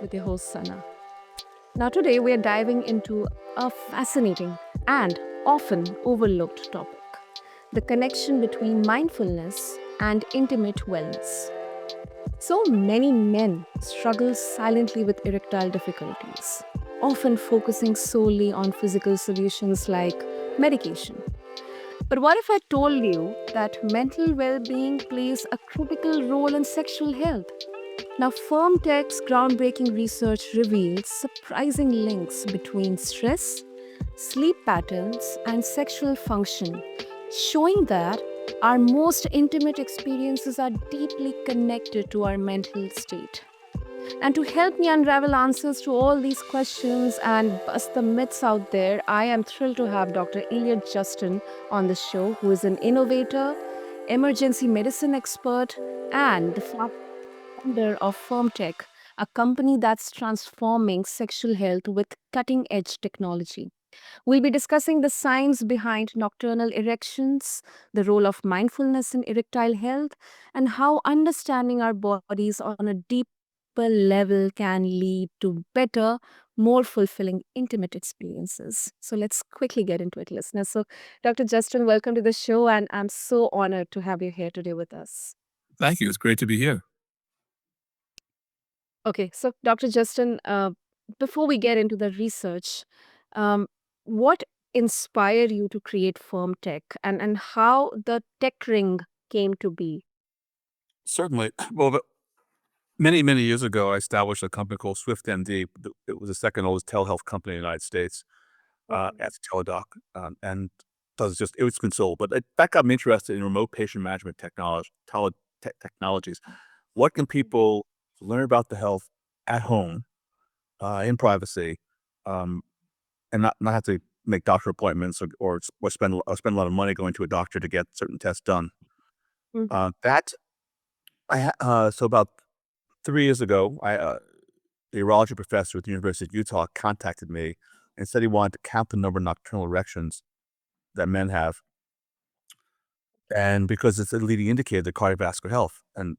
with your host Sana. Now, today we are diving into a fascinating and often overlooked topic, the connection between mindfulness and intimate wellness. So many men struggle silently with erectile difficulties, often focusing solely on physical solutions like medication. But what if I told you that mental well being plays a critical role in sexual health? Now, FirmTech's groundbreaking research reveals surprising links between stress, sleep patterns, and sexual function, showing that our most intimate experiences are deeply connected to our mental state. And to help me unravel answers to all these questions and bust the myths out there, I am thrilled to have Dr. Elliot Justin on the show, who is an innovator, emergency medicine expert, and the founder of FirmTech, a company that's transforming sexual health with cutting edge technology. We'll be discussing the science behind nocturnal erections, the role of mindfulness in erectile health, and how understanding our bodies on a deeper level can lead to better, more fulfilling, intimate experiences. So let's quickly get into it, listeners. So, Dr. Justin, welcome to the show, and I'm so honored to have you here today with us. Thank you. It's great to be here. Okay, so Dr. Justin, before we get into the research, um, what inspired you to create FirmTech and how the tech ring came to be? Certainly. Well, many, many years ago, I established a company called SwiftMD. It was the second oldest telehealth company in the United States Mhm. as a teledoc, and it was consoled. But that got me interested in remote patient management technologies. What can people learn about the health at home, in privacy, um, and not have to make doctor appointments or spend a lot of money going to a doctor to get certain tests done? Mhm. That so about 3 years ago, the urology professor at the University of Utah contacted me and said he wanted to count the number of nocturnal erections that men have, and because it's a leading indicator of cardiovascular health, and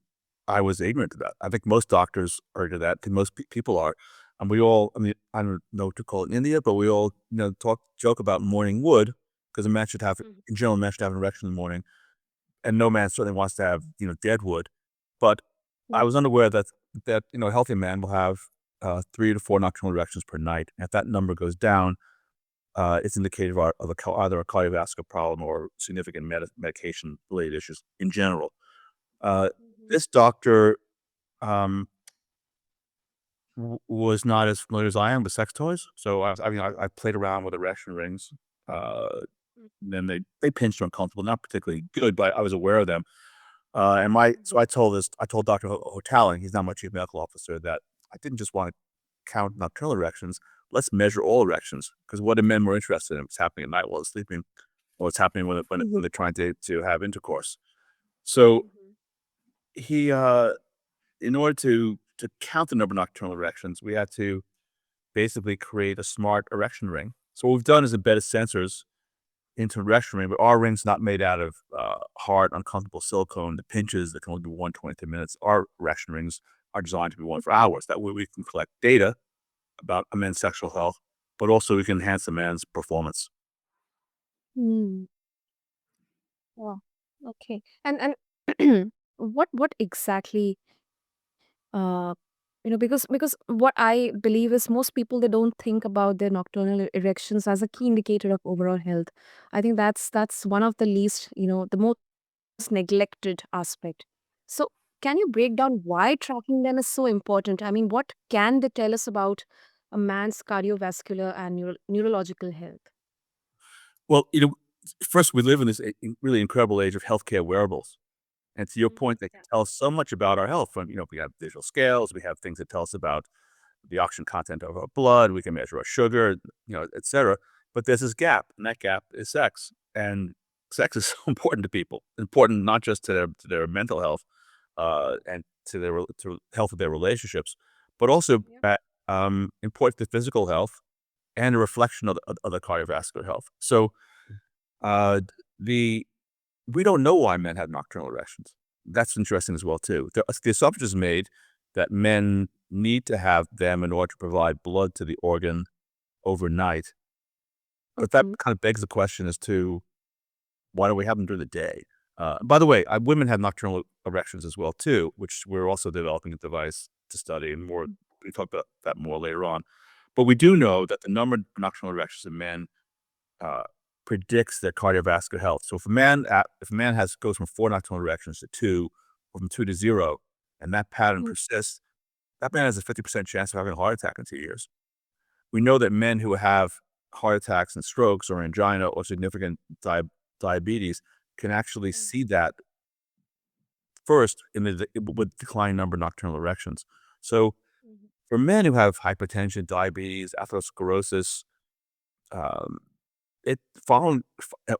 I was ignorant to that. I think most doctors are to that, and most people are, and we all, I mean, I don't know what to call it in India, but we all, joke about morning wood because a man should have, Mhm. in general, a man should have an erection in the morning, and no man certainly wants to have, dead wood. But I was Mhm. unaware that a healthy man will have 3 to 4 nocturnal erections per night. And if that number goes down, it's indicative of either a cardiovascular problem or significant medication-related issues in general. Uh, Mhm. this doctor um, was not as familiar as I am with sex toys, so I played around with erection rings. Uh, then they pinched or uncomfortable, not particularly good, but I was aware of them. And my Mhm. so I told Dr. Hotaling, he's now my chief medical officer, that I didn't just want to count nocturnal erections. Let's measure all erections, because what are men more interested in? What's happening at night while they're sleeping, or what's happening when Mhm. they're trying to have intercourse. So Mhm. he, in order to count the number of nocturnal erections, we had to basically create a smart erection ring. So what we've done is embedded sensors into an erection ring, but our ring's not made out of hard, uncomfortable silicone that pinches that can only be one 23 minutes. Our erection rings are designed to be one for hours. That way we can collect data about a man's sexual health, but also we can enhance a man's performance. Mm. Wow. Okay. And what exactly uh because what I believe is most people, they don't think about their nocturnal erections as a key indicator of overall health. I think that's one of the least, the most neglected aspect. So, can you break down why tracking them is so important? I mean, what can they tell us about a man's cardiovascular and neurological health? Well, first we live in this really incredible age of healthcare wearables. And to your Mhm. point, they can Yeah. tell us so much about our health. We have visual scales, we have things that tell us about the oxygen content of our blood, we can measure our sugar, et cetera. But there's this gap, and that gap is sex. And sex is so important to people, important not just to their mental health, and to health of their relationships, but also Yeah. important to physical health and a reflection of the cardiovascular health. So uh, the we don't know why men have nocturnal erections. That's interesting as well too. The assumption is made that men need to have them in order to provide blood to the organ overnight. But that Mhm. kind of begs the question as to why do we have them during the day? By the way, women have nocturnal erections as well too, which we're also developing a device to study, and more we talk about that more later on. But we do know that the number of nocturnal erections in men uh, predicts their cardiovascular health. So if a man has goes from 4 nocturnal erections to 2, or from 2 to 0, and that pattern Mhm. persists, that man has a 50% chance of having a heart attack in 2 years. We know that men who have heart attacks and strokes or angina or significant diabetes can actually Mhm. see that first in with declining number of nocturnal erections. So Mhm. for men who have hypertension, diabetes, atherosclerosis, um, it following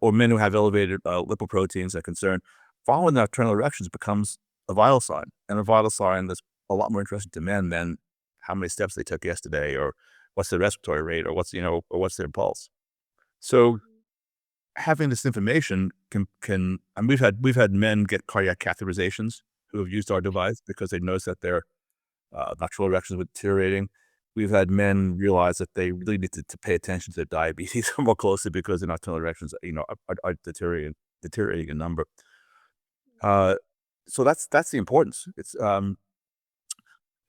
or men who have elevated lipoproteins are concerned, following nocturnal erections becomes a vital sign, and a vital sign that's a lot more interesting to men than how many steps they took yesterday, or what's their respiratory rate, or or what's their pulse. So Mhm. having this information can and we've had men get cardiac catheterizations who have used our device because they noticed that their nocturnal erections were deteriorating. We've had men realize that they really need to pay attention to their diabetes more closely because their nocturnal erections, are deteriorating in number. Uh, so that's the importance. It's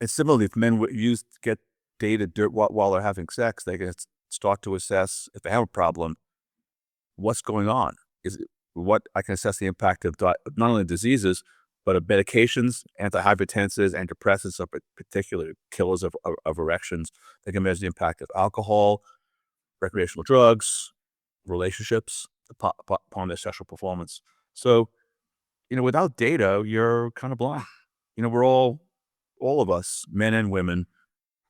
similarly, if men would use get data while they're having sex, they can start to assess if they have a problem, what's going on. Is it what I can assess the impact of not only diseases, but of medications, antihypertensives, antidepressants are particular killers of erections. They can measure the impact of alcohol, recreational drugs, relationships upon their sexual performance. So, without data, you're kind of blind. We're all of us, men and women,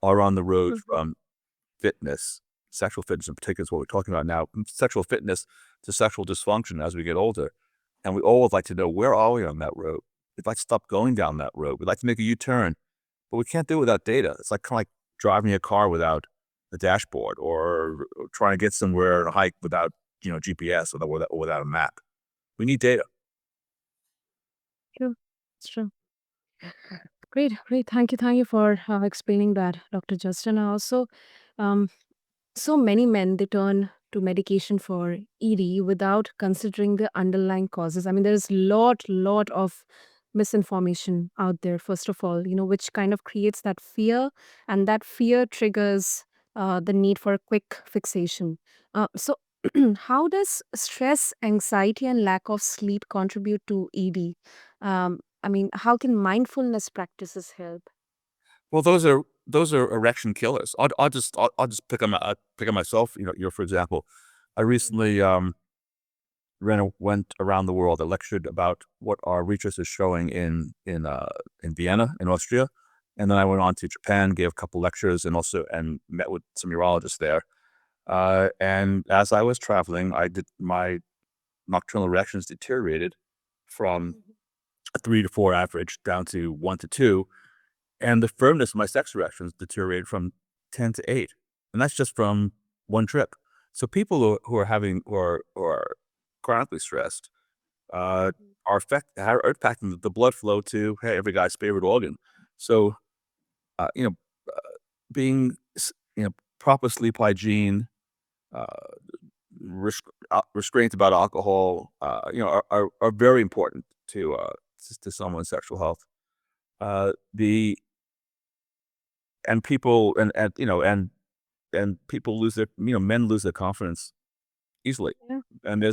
are on the road Mhm. from fitness, sexual fitness in particular is what we're talking about now, sexual fitness to sexual dysfunction as we get older. And we all would like to know, where are we on that road? We'd like to stop going down that road. We'd like to make a U-turn, but we can't do it without data. It's like kind of like driving a car without a dashboard, or trying to get somewhere on a hike without, GPS, or without a map. We need data. True. It's true. Great, great. Thank you for explaining that, Dr. Justin. Also, um, so many men they turn to medication for ED without considering the underlying causes. I mean, there's lot of misinformation out there. First of all, which kind of creates that fear, and that fear triggers the need for a quick fixation. So, how does stress, anxiety, and lack of sleep contribute to ED? I mean, how can mindfulness practices help? Well, those are erection killers. I'll just pick on myself. For example, I recently went around the world. I lectured about what our research is showing in Vienna, in Austria, and then I went on to Japan, gave a couple lectures, and met with some urologists there. And as I was traveling, my nocturnal erections deteriorated from Mhm. a 3 to 4 average down to 1 to 2, and the firmness of my sex erections deteriorated from 10 to 8, and that's just from one trip. So people who are chronically stressed uh, Mhm. are impacting the blood flow to, hey, every guy's favorite organ. So, uh, you know, uh, being, proper sleep hygiene, uh, restraints about alcohol, are very important to someone's sexual health. The and people and people lose men lose their confidence easily. Yeah. And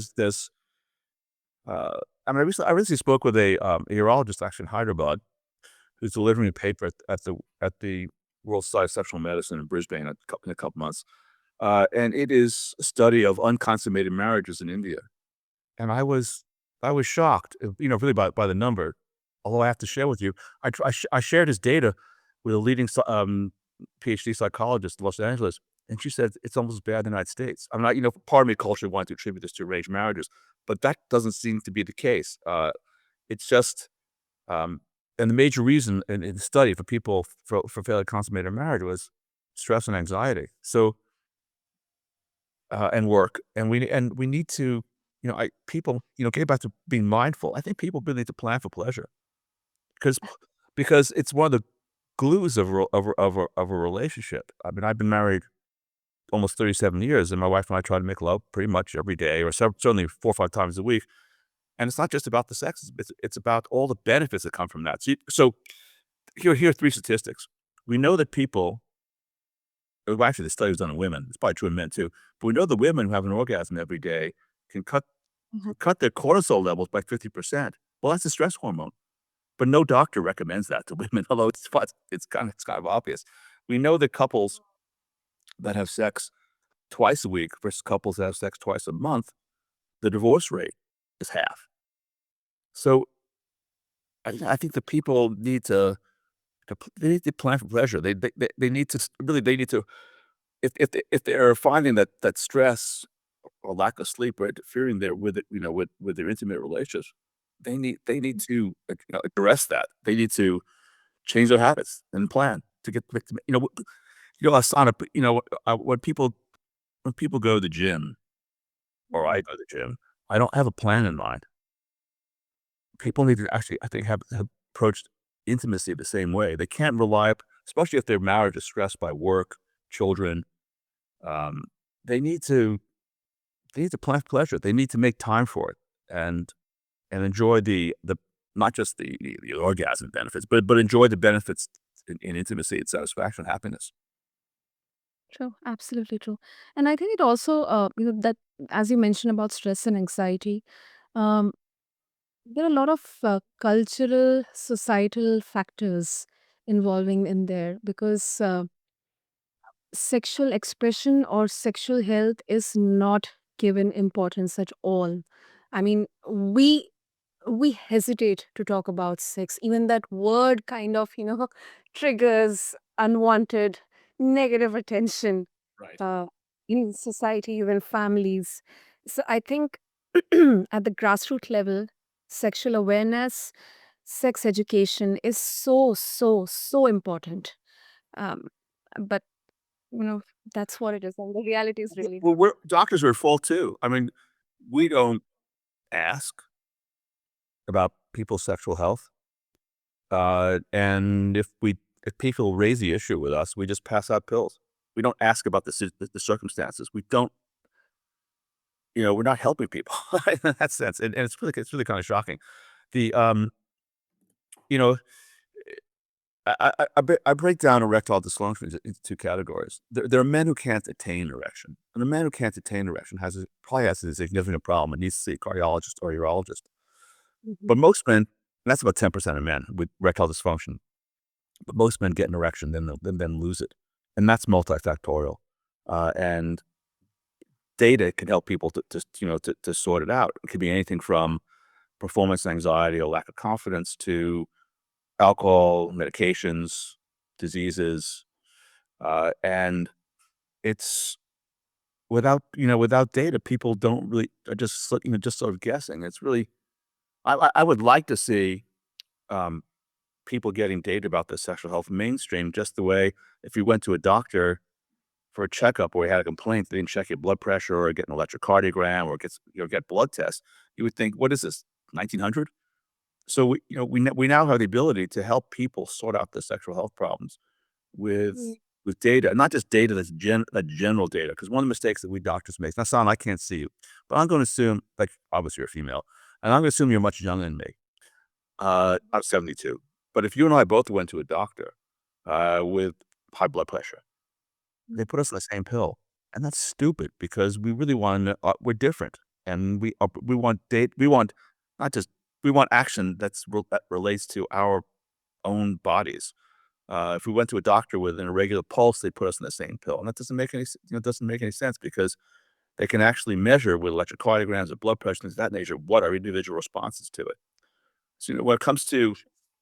I recently spoke with a urologist actually in Hyderabad, who's delivering a paper at the World Society of Sexual Medicine in Brisbane in a couple months. And it is a study of unconsummated marriages in India. And I was shocked, really by the number. Although I have to share with you, I shared his data with a leading PhD psychologist in Los Angeles, and she said it's almost as bad in the United States. I'm not, part of me culturally wanted to attribute this to arranged marriages, but that doesn't seem to be the case. It's just, um, and the major reason in the study for people for failure to consummate a marriage was stress and anxiety. So, and work, and we need to, people, get back to being mindful. I think people really need to plan for pleasure, because it's one of the glues of a relationship. I mean, I've been married almost 37 years, and my wife and I try to make love pretty much every day, or certainly 4 or 5 times a week. And it's not just about the sex; it's about all the benefits that come from that. So here are 3 statistics. We know that people well, actually, the study was done on women. It's probably true in men too. But we know the women who have an orgasm every day can Mhm. cut their cortisol levels by 50%. Well, that's a stress hormone, but no doctor recommends that to women, although it's kind of obvious. We know that couples that have sex twice a week versus couples that have sex twice a month, the divorce rate is half. So I think the people need they need to plan for pleasure. They need to really they need to if they're finding that stress or lack of sleep are interfering there with it, with their intimate relationships, they need to address that. They need to change their habits and plan to get back to Asana. When people go to the gym or I Mhm. go to the gym, I don't have a plan in mind. People need to actually, I think, have approached intimacy the same way. They can't rely, especially if their marriage is stressed by work, children. Um, they need to they need to plan for pleasure. They need to make time for it and enjoy the not just the orgasm benefits, but enjoy the benefits in intimacy and satisfaction, happiness. True, absolutely true. And I think it also, that as you mentioned about stress and anxiety, um, there are a lot of cultural, societal factors involving in there because sexual expression or sexual health is not given importance at all. I mean, we hesitate to talk about sex. Even that word kind of, triggers unwanted negative attention Right. uh, in society, even families. So I think at the grassroots level, sexual awareness, sex education is so, so, so important. Um, but you know, that's what it is, and the reality is really Well, doctors are at fault too. I mean, we don't ask about people's sexual health, and if people raise the issue with us, we just pass out pills. We don't ask about the circumstances. We don't, we're not helping people in that sense, and it's really kind of shocking. The you know, I break down erectile dysfunction into 2 categories. There are men who can't attain erection, and a man who can't attain erection probably has a significant problem and needs to see a cardiologist or urologist. Mhm. But most men, and that's about 10% of men with erectile dysfunction, but most men get an erection, then lose it, and that's multifactorial. And data can help people to sort it out. It could be anything from performance anxiety or lack of confidence to alcohol, medications, diseases, and it's without data, people don't really are just sort of guessing. It's really I would like to see um, people getting data about their sexual health mainstream, just the way if you went to a doctor for a checkup or you had a complaint, they didn't check your blood pressure or get an electrocardiogram or get blood tests, you would think, what is this, 1900? So we now have the ability to help people sort out their sexual health problems with Mm. with data, not just data that general data. Because one of the mistakes that we doctors make. Now, son, I can't see you, but I'm going to assume, like, obviously you're a female, and I'm going to assume you're much younger than me. I'm 72, but if you and I both went to a doctor with high blood pressure, they Mm. put us on the same pill, and that's stupid because we really want to. We're different, and we want date. We want not just we want action that relates to our own bodies. If we went to a doctor with an irregular pulse, they put us in the same pill, and that doesn't make any sense because they can actually measure with electrocardiograms or blood pressure things of that nature what our individual responses to it. So when it comes to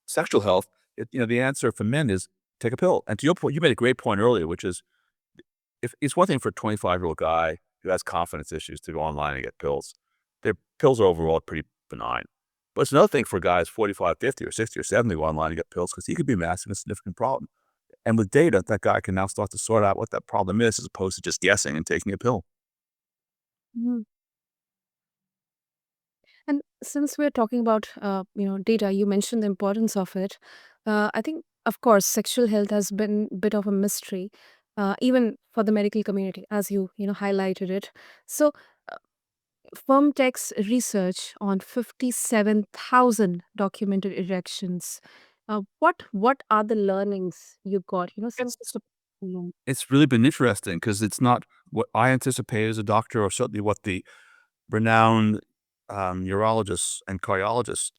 sexual health, the answer for men is take a pill. And to your point, you made a great point earlier, which is if it's one thing for a 25-year-old guy who has confidence issues to go online and get pills. Their pills are overall pretty benign. But it's another thing for guys 45, 50, or 60 or 70 to go online and get pills because he could be masking a significant problem. And with data, that guy can now start to sort out what that problem is as opposed to just guessing and taking a pill. Mhm. And since we're talking about, data, you mentioned the importance of it. I think Of course, sexual health has been a bit of a mystery, even for the medical community, as you highlighted it. So, FirmTech's research on 57,000 documented erections. What are the learnings you got? Some It's of the. it's really been interesting because it's not what I anticipated as a doctor, or certainly what the renowned urologists and cardiologists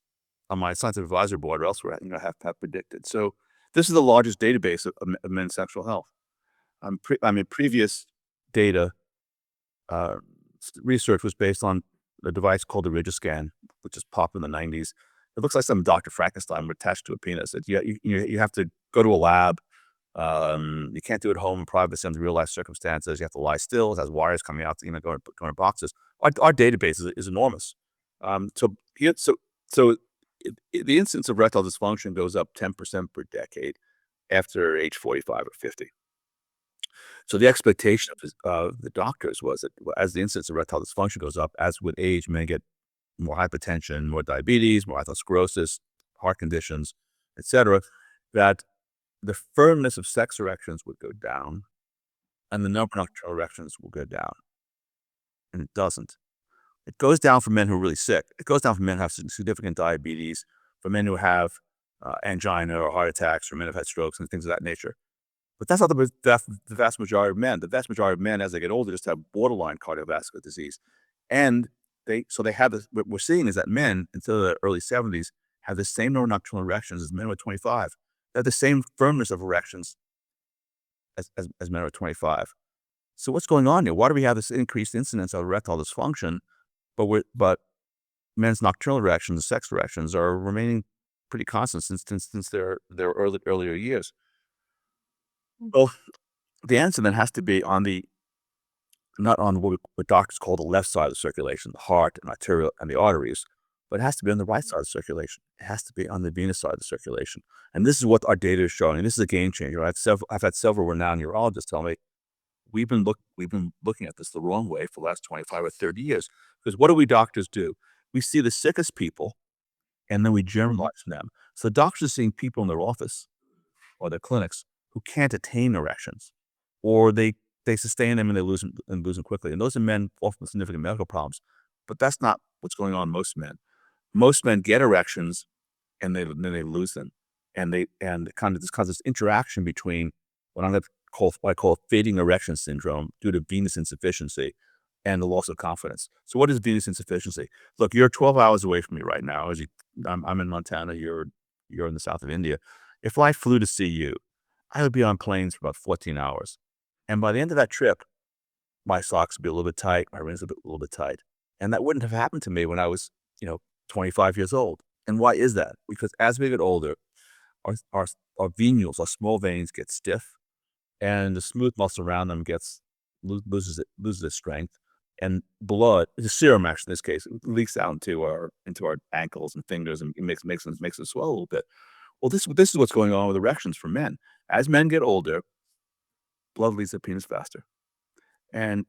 on my scientific advisory board or elsewhere, have predicted. So this is the largest database of men's sexual health. Previous data uh, research was based on a device called the Scan, which is popped in the 90s. It looks like some Dr. Frankenstein attached to a penis. You have to go to a lab. You can't do it at home in privacy under real life circumstances. You have to lie still. It has wires coming out, going in boxes. Our database is enormous. So here, so the incidence of erectile dysfunction goes up 10% per decade after age 45 or 50. So the expectation of the doctors was that as the incidence of erectile dysfunction goes up, as with age, men get more hypertension, more diabetes, more atherosclerosis, heart conditions, etc., that the firmness of sex erections would go down and the number of nocturnal erections will go down. And it doesn't. It goes down for men who are really sick. It goes down for men who have significant diabetes, for men who have angina or heart attacks, for men who have had strokes and things of that nature. But that's not the vast majority of men. The vast majority of men, as they get older, just have borderline cardiovascular disease. And they have this. What we're seeing is that men until the early 70s have the same number of nocturnal erections as men with 25. They have the same firmness of erections as men with 25. So what's going on here? Why do we have this increased incidence of erectile dysfunction, but men's nocturnal erections, sex erections, are remaining pretty constant since their earlier years? Well, the answer then has to be not on what doctors call the left side of the circulation, the heart and arterial and the arteries, but it has to be on the right side of the circulation. It has to be on the venous side of the circulation. And this is what our data is showing. And this is a game changer. I've had several renowned urologists tell me we've been looking at this the wrong way for the last 25 or 30 years. Because what do we doctors do? We see the sickest people and then we generalize them. So doctors are seeing people in their office or their clinics who can't attain erections, or they sustain them and they lose them quickly. And those are men often with significant medical problems. But that's not what's going on in most men. Most men get erections and then they lose them. And kind of this interaction between what I call fading erection syndrome due to venous insufficiency and the loss of confidence. So what is venous insufficiency? Look, you're 12 hours away from me right now. I'm in Montana. You're in the south of India. If I flew to see you, I would be on planes for about 14 hours. And by the end of that trip, my socks would be a little bit tight, my rings would be a little bit tight. And that wouldn't have happened to me when I was, 25 years old. And why is that? Because as we get older, our our our venules, our small veins get stiff, and the smooth muscle around them loses its strength, and blood, the serum actually in this case, leaks out into our ankles and fingers and makes it swell a little bit. Well, this is what's going on with erections for men. As men get older, blood leaves the penis faster. And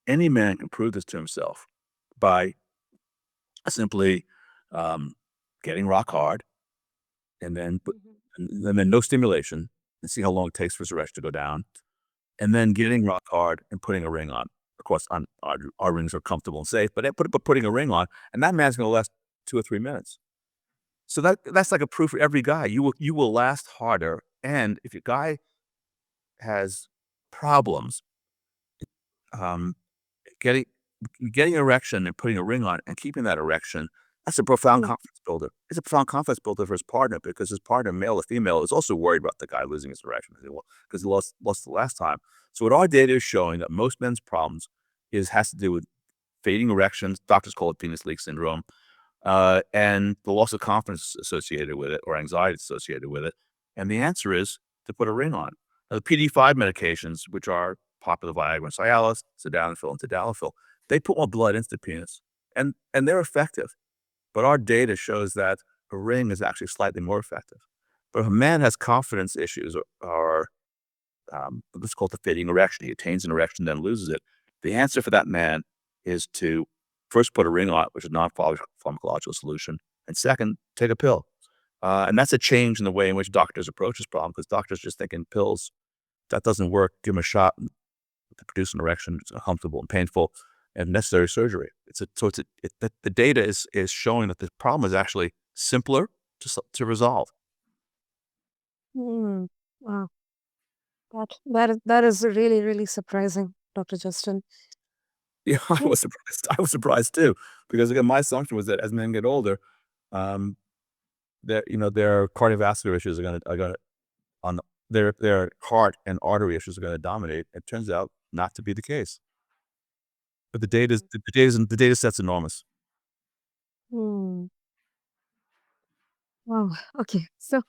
any man can prove this to himself by simply um, getting rock hard and then no stimulation and see how long it takes for his erection to go down, and then getting rock hard and putting a ring on. Of course, our rings are comfortable and safe, but putting a ring on, and that man's going to last 2 or 3 minutes. So that's like a proof for every guy. You will last harder, and if your guy has problems um, getting getting an erection and putting a ring on and keeping that erection, that's a profound Yeah. confidence builder. It's a profound confidence builder for his partner because his partner, male or female, is also worried about the guy losing his erection because he lost the last time. So what our data is showing that most men's problems has to do with fading erections. Doctors call it venous leak syndrome, and the loss of confidence associated with it or anxiety associated with it. And the answer is to put a ring on. Now, the PD-5 medications, which are popular Viagra and Cialis, sildenafil and tadalafil, they put more blood into the penis, and they're effective. But our data shows that a ring is actually slightly more effective. But if a man has confidence issues or let's call it the fading erection, he attains an erection, then loses it. The answer for that man is to first put a ring on it, which is a non-pharmacological solution, and second, take a pill. And that's a change in the way in which doctors approach this problem because doctors just thinking pills, that doesn't work, give them a shot to produce an erection. It's uncomfortable and painful and necessary surgery. The data is showing that the problem is actually simpler to resolve. Hmm. Wow. That is really, really surprising, Dr. Justin. Yeah, I Hmm. was surprised. I was surprised too, because again, my assumption was that as men get older, um, their cardiovascular issues are gonna on their heart and artery issues are gonna dominate. It turns out not to be the case. But the data set's enormous. Hmm. Wow. Okay. So,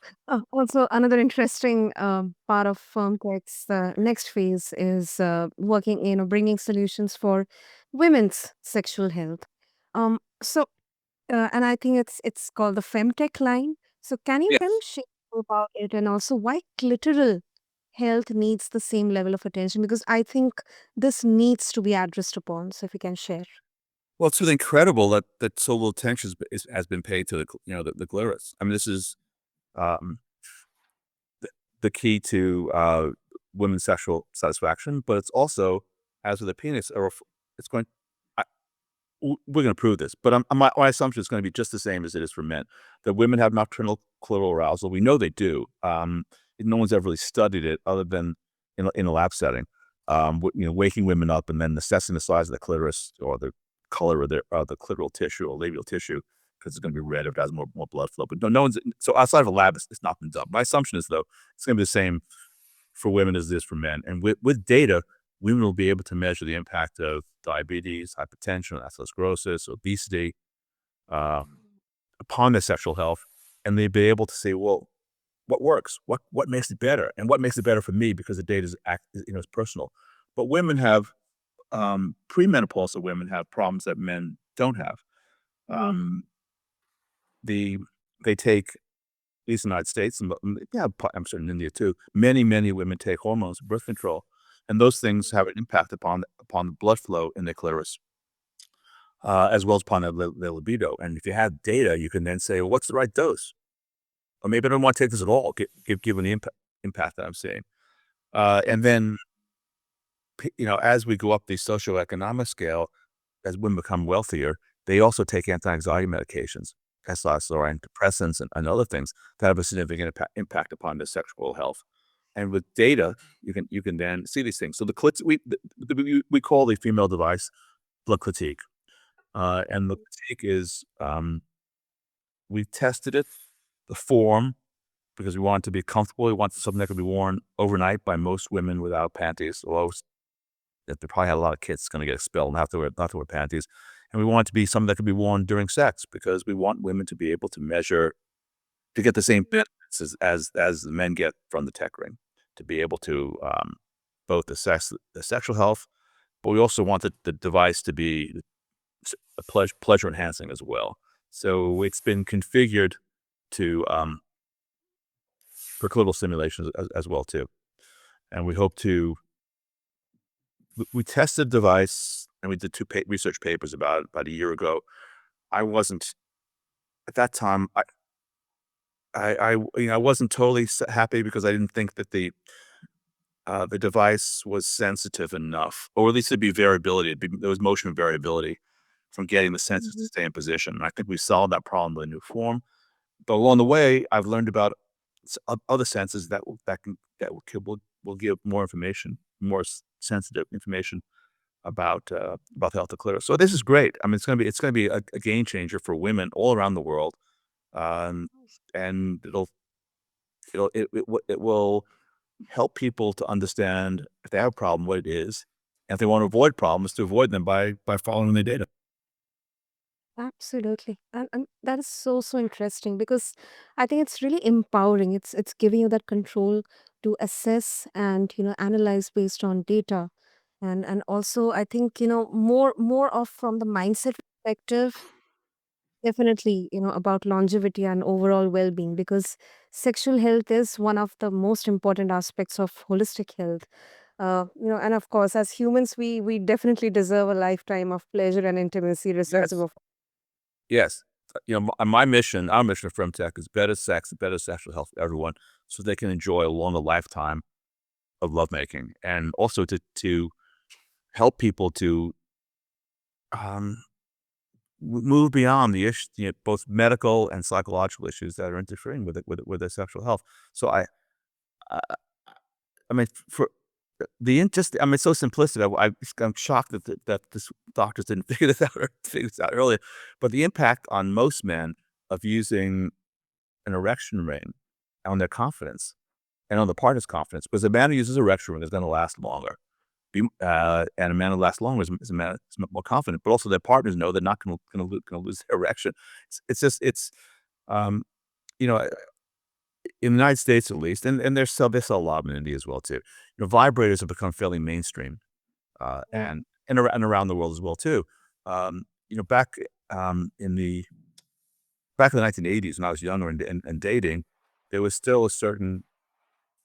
also another interesting part of FirmTech's next phase is working, bringing solutions for women's sexual health. So, and I think it's called the FemTech line. So, can you tell Yes. share about it, and also why clitoral health needs the same level of attention? Because I think this needs to be addressed upon. So, if you can share. Well, it's really incredible that so little attention has been paid to the clitoris. I mean, this is um, the key to women's sexual satisfaction, but it's also, as with the penis, it's going. We're going to prove this, but my assumption is going to be just the same as it is for men. That women have nocturnal clitoral arousal. We know they do. No one's ever really studied it other than in a lab setting. Waking women up and then assessing the size of the clitoris or the color of the clitoral tissue or labial tissue because it's going to be red if it has more blood flow. But no one's so outside of a lab, it's not been done. My assumption is though it's going to be the same for women as it is for men. And with data, women will be able to measure the impact of diabetes, hypertension, atherosclerosis, obesity um, upon their sexual health, and they'd be able to say, well, what works? What makes it better? And what makes it better for me because the data is personal. But women have premenopausal women have problems that men don't have. Mm. Um, the they take at least in the United States, and yeah, I'm certain in India too. Many women take hormones, birth control, and those things have an impact upon the blood flow in the clitoris, as well as upon their libido. And if you have data, you can then say, well, what's the right dose? Or maybe I don't want to take this at all, given the impact that I'm seeing. And then, as we go up the socioeconomic scale, as women become wealthier, they also take anti-anxiety medications, testosterone, depressants, and other things that have a significant impact upon their sexual health. And with data, you can then see these things. So the clit we call the female device blood critique, and the critique is we've tested it, the form because we want it to be comfortable. We want something that can be worn overnight by most women without panties. Although if they probably had a lot of kids, it's going to get expelled and not to wear panties. And we want it to be something that can be worn during sex because we want women to be able to measure to get the same benefits as the men get from the tech ring, to be able to both the sexual health, but we also want the device to be a pleasure enhancing as well. So it's been configured to for clitoral stimulation as well too. And we hope to we tested the device and we did two research papers about a year ago. I wasn't at that time. I wasn't totally happy because I didn't think that the device was sensitive enough, or at least there'd be variability. There was motion variability from getting the sensors to Mhm. stay in position. And I think we solved that problem with a new form. But along the way, I've learned about other sensors that will give more information, more sensitive information about the health of clitoris. So this is great. I mean, it's gonna be a game changer for women all around the world, um, and it will help people to understand if they have a problem, what it is, and if they want to avoid problems, to avoid them by following the data. Absolutely. And that is so, so interesting because I think it's really empowering. It's giving you that control to assess and, analyze based on data. And also I think, more of from the mindset perspective, definitely, about longevity and overall well-being because sexual health is one of the most important aspects of holistic health. And of course, as humans, we definitely deserve a lifetime of pleasure and intimacy, irrespective Yes. of. Yes. my mission, our mission of FirmTech is better sex and better sexual health for everyone, so they can enjoy a longer lifetime of lovemaking, and also to help people to um, move beyond the issue, both medical and psychological issues that are interfering with it with their sexual health. So I, I mean, for the just I mean, it's so simplistic. I'm shocked that this doctors didn't figure this out earlier. But the impact on most men of using an erection ring on their confidence and on the partner's confidence, because a man who uses erection ring is going to last longer. And a man who lasts longer is a man that's more confident, but also their partners know they're not gonna lose their erection. It's just um, you know, in the United States at least, and they sell a lot of them in India as well too. Vibrators have become fairly mainstream, Mm. and around the world as well too. Back back in the 1980s when I was younger and dating, there was still a certain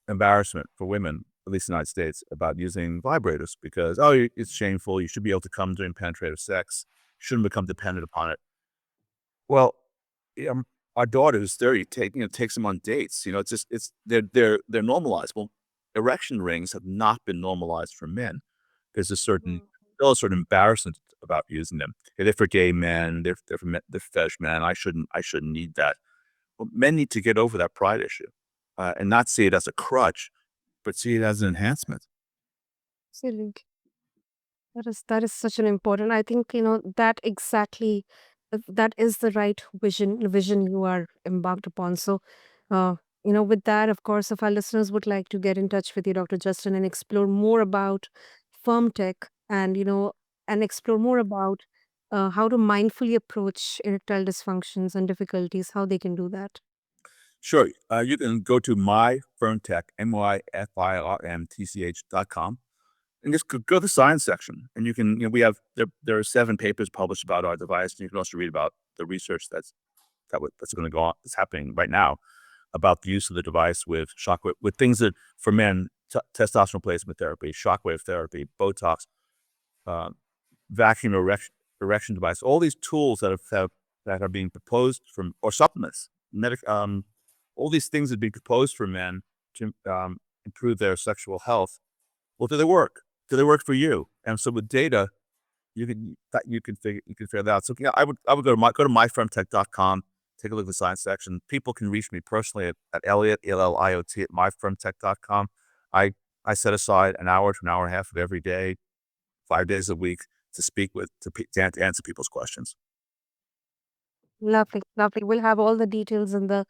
embarrassment for women, at least in the United States, about using vibrators because, oh, it's shameful. You should be able to come during penetrative sex. You shouldn't become dependent upon it. Well, um, our daughters, takes them on dates. It's just they're normalized. Well, erection rings have not been normalized for men. There's a certain Mm. still a certain embarrassment about using them. They're for gay men. They're fetish men. I shouldn't need that. Well, men need to get over that pride issue, and not see it as a crutch, but see it as an enhancement. Absolutely. That is such an important. I think that exactly that is the right vision you are embarked upon. So, uh, with that, of course, if our listeners would like to get in touch with you, Dr. Justin, and explore more about FirmTech and explore more about how to mindfully approach erectile dysfunctions and difficulties, how they can do that. Sure, you can go to myfirmtech, myfirmtch.com, and just go to the science section, and you can we have there are 7 papers published about our device, and you can also read about the research that's gonna go on that's happening right now about the use of the device with shockwave with things that for men, testosterone replacement therapy, shockwave therapy, Botox, uh, vacuum erection device, all these tools that are being proposed from or supplements, all these things that are being proposed for men to improve their sexual health. Well, do they work? Do they work for you? And so with data, you can figure that out. So yeah, I would go to myfirmtech.com, take a look at the science section. People can reach me personally at Elliot Elliot at myfirmtech.com. I I set aside an hour to an hour and a half of every day, 5 days a week to speak with to answer people's questions. Lovely, lovely. We'll have all the details in the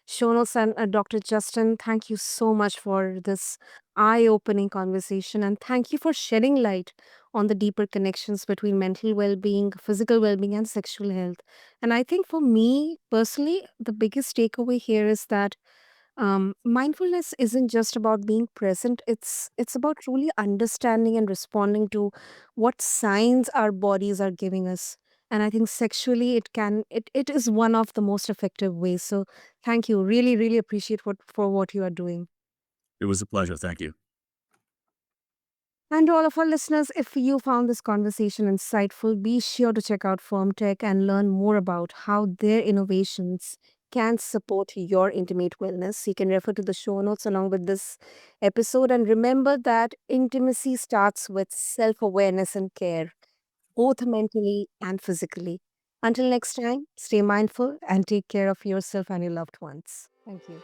show notes. And Dr. Justin, thank you so much for this eye opening conversation. And thank you for shedding light on the deeper connections between mental well being, physical well being, and sexual health. And I think for me personally, the biggest takeaway here is that mindfulness isn't just about being present. It's about truly understanding and responding to what signs our bodies are giving us. And I think sexually it is one of the most effective ways. So thank you, really really appreciate what you are doing. It was a pleasure. Thank you. And to all of our listeners, if you found this conversation insightful, be sure to check out FirmTech and learn more about how their innovations can support your intimate wellness. You can refer to the show notes along with this episode. And remember that intimacy starts with self awareness and care, both mentally and physically. Until next time, stay mindful and take care of yourself and your loved ones. Thank you.